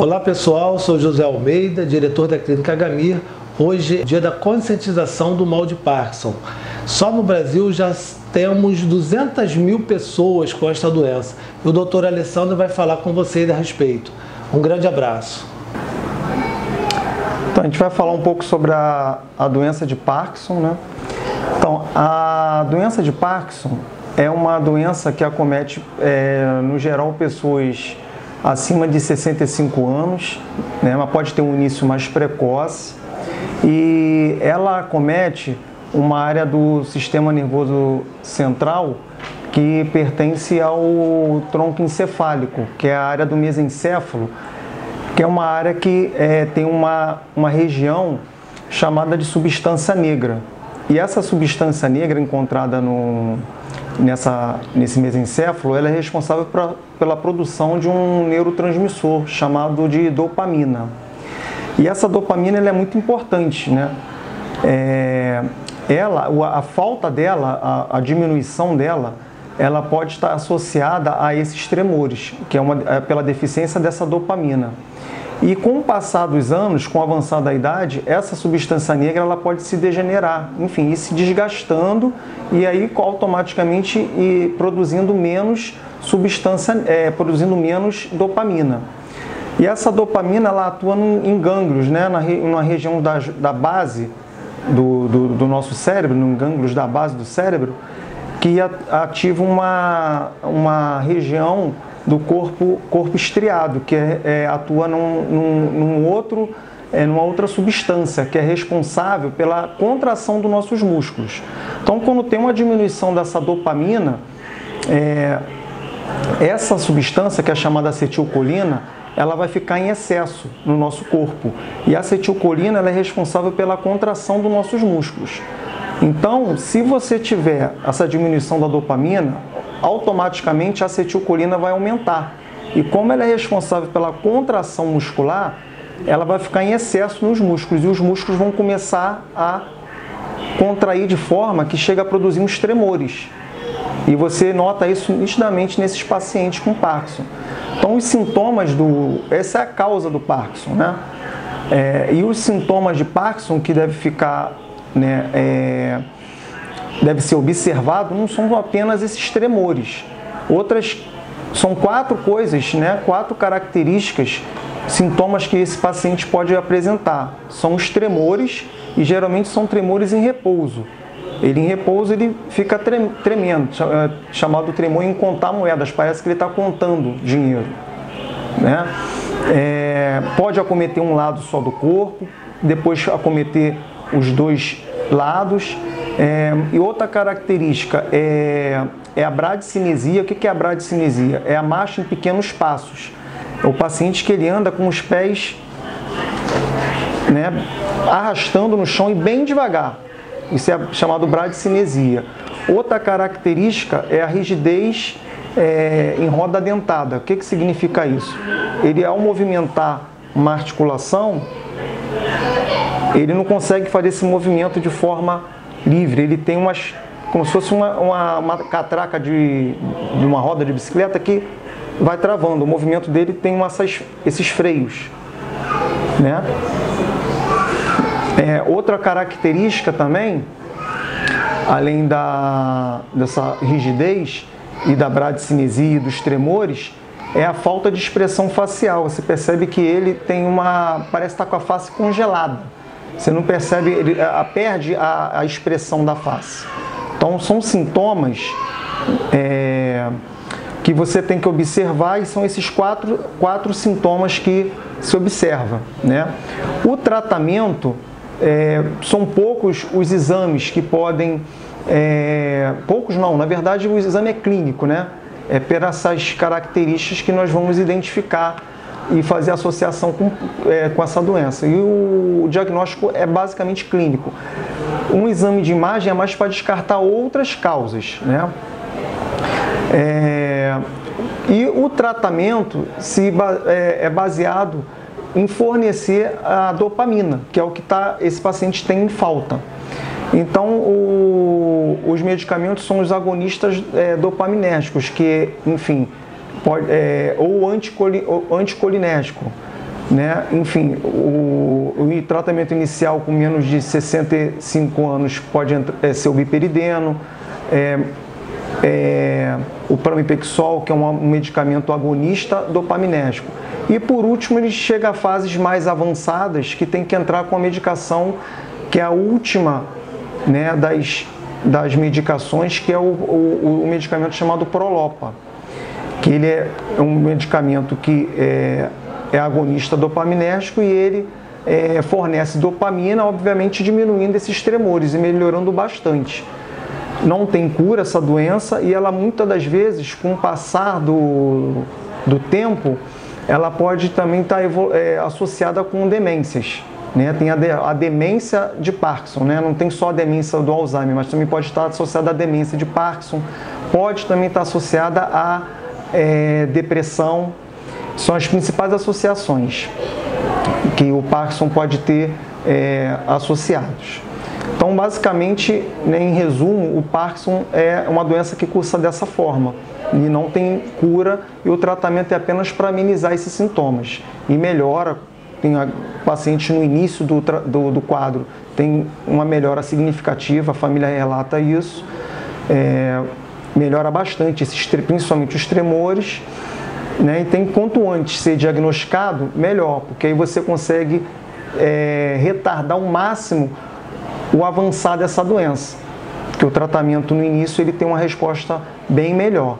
Olá pessoal, sou José Almeida, diretor da Clínica Gamir. Hoje é dia da conscientização do mal de Parkinson. Só no Brasil já temos 200 mil pessoas com esta doença. E o Dr. Alessandro vai falar com vocês a respeito. Um grande abraço. Então, a gente vai falar um pouco sobre a doença de Parkinson, né? Então, a doença de Parkinson é uma doença que acomete, no geral, pessoas acima de 65 anos, né? Mas pode ter um início mais precoce e ela acomete uma área do sistema nervoso central que pertence ao tronco encefálico, que é a área do mesencéfalo, que é uma área que tem uma região chamada de substância negra. E essa substância negra encontrada nesse mesencéfalo, ela é responsável pela produção de um neurotransmissor chamado de dopamina. E essa dopamina ela é muito importante, né? A falta dela, a diminuição dela, ela pode estar associada a esses tremores, que é pela deficiência dessa dopamina. E com o passar dos anos, com o avançar da idade, essa substância negra ela pode se degenerar, enfim, ir se desgastando e aí automaticamente produzindo menos produzindo menos dopamina. E essa dopamina ela atua em gânglios, né, na região da base do nosso cérebro, nos gânglios da base do cérebro, que ativa uma região do corpo estriado, que atua numa outra substância, que é responsável pela contração dos nossos músculos. Então, quando tem uma diminuição dessa dopamina, essa substância, que é chamada acetilcolina, ela vai ficar em excesso no nosso corpo. E a acetilcolina ela é responsável pela contração dos nossos músculos. Então, se você tiver essa diminuição da dopamina, automaticamente a acetilcolina vai aumentar. E como ela é responsável pela contração muscular, ela vai ficar em excesso nos músculos e os músculos vão começar a contrair de forma que chega a produzir uns tremores. E você nota isso nitidamente nesses pacientes com Parkinson. Então, os sintomas essa é a causa do Parkinson, né? E os sintomas de Parkinson que deve ficar, né, deve ser observado, não são apenas esses tremores. São 4 coisas, né, 4 características, sintomas que esse paciente pode apresentar. São os tremores e geralmente são tremores em repouso. Em repouso ele fica tremendo, chamado tremor em contar moedas, parece que ele está contando dinheiro, né? Pode acometer um lado só do corpo, depois acometer os 2 lados. E outra característica é a bradicinesia. O que é a bradicinesia? É a marcha em pequenos passos. É o paciente que ele anda com os pés, né, arrastando no chão e bem devagar. Isso é chamado bradicinesia. Outra característica é a rigidez em roda dentada. O que significa isso? Ele, ao movimentar uma articulação, ele não consegue fazer esse movimento de forma livre. Ele tem como se fosse uma catraca de uma roda de bicicleta que vai travando. O movimento dele tem esses freios, né? Outra característica também, além dessa rigidez e da bradicinesia e dos tremores, é a falta de expressão facial. Você percebe que ele tem parece estar com a face congelada. Você não percebe, ele perde a expressão da face. Então, são sintomas que você tem que observar e são esses quatro sintomas que se observa, né? O tratamento, são poucos os exames que podem... poucos não, na verdade o exame é clínico, né? Por essas características que nós vamos identificar e fazer associação com essa doença. E o diagnóstico é basicamente clínico. Um exame de imagem é mais para descartar outras causas, né? E o tratamento é baseado em fornecer a dopamina, que é o que esse paciente tem em falta. Então, os medicamentos são os agonistas dopaminérgicos, que, enfim, ou anticolinérgico, né? Enfim, o tratamento inicial com menos de 65 anos pode ser o biperideno, o pramipexol, que é um medicamento agonista dopaminérgico. E por último, ele chega a fases mais avançadas que tem que entrar com a medicação que é a última, né, das medicações, que é o medicamento chamado Prolopa, que ele é um medicamento que é agonista dopaminérgico e ele fornece dopamina, obviamente diminuindo esses tremores e melhorando bastante. Não tem cura essa doença e ela muitas das vezes, com o passar do tempo, ela pode também estar associada com demências, né? Tem a demência de Parkinson, né? Não tem só a demência do Alzheimer, mas também pode estar associada à demência de Parkinson, pode também estar associada à depressão. São as principais associações que o Parkinson pode ter associados. Então, basicamente, né, em resumo, o Parkinson é uma doença que cursa dessa forma e não tem cura, e o tratamento é apenas para amenizar esses sintomas. E melhora, tem paciente no início do quadro, tem uma melhora significativa, a família relata isso, melhora bastante, principalmente os tremores, né, e tem quanto antes ser diagnosticado, melhor, porque aí você consegue retardar ao máximo o avançar dessa doença, porque o tratamento no início ele tem uma resposta bem melhor.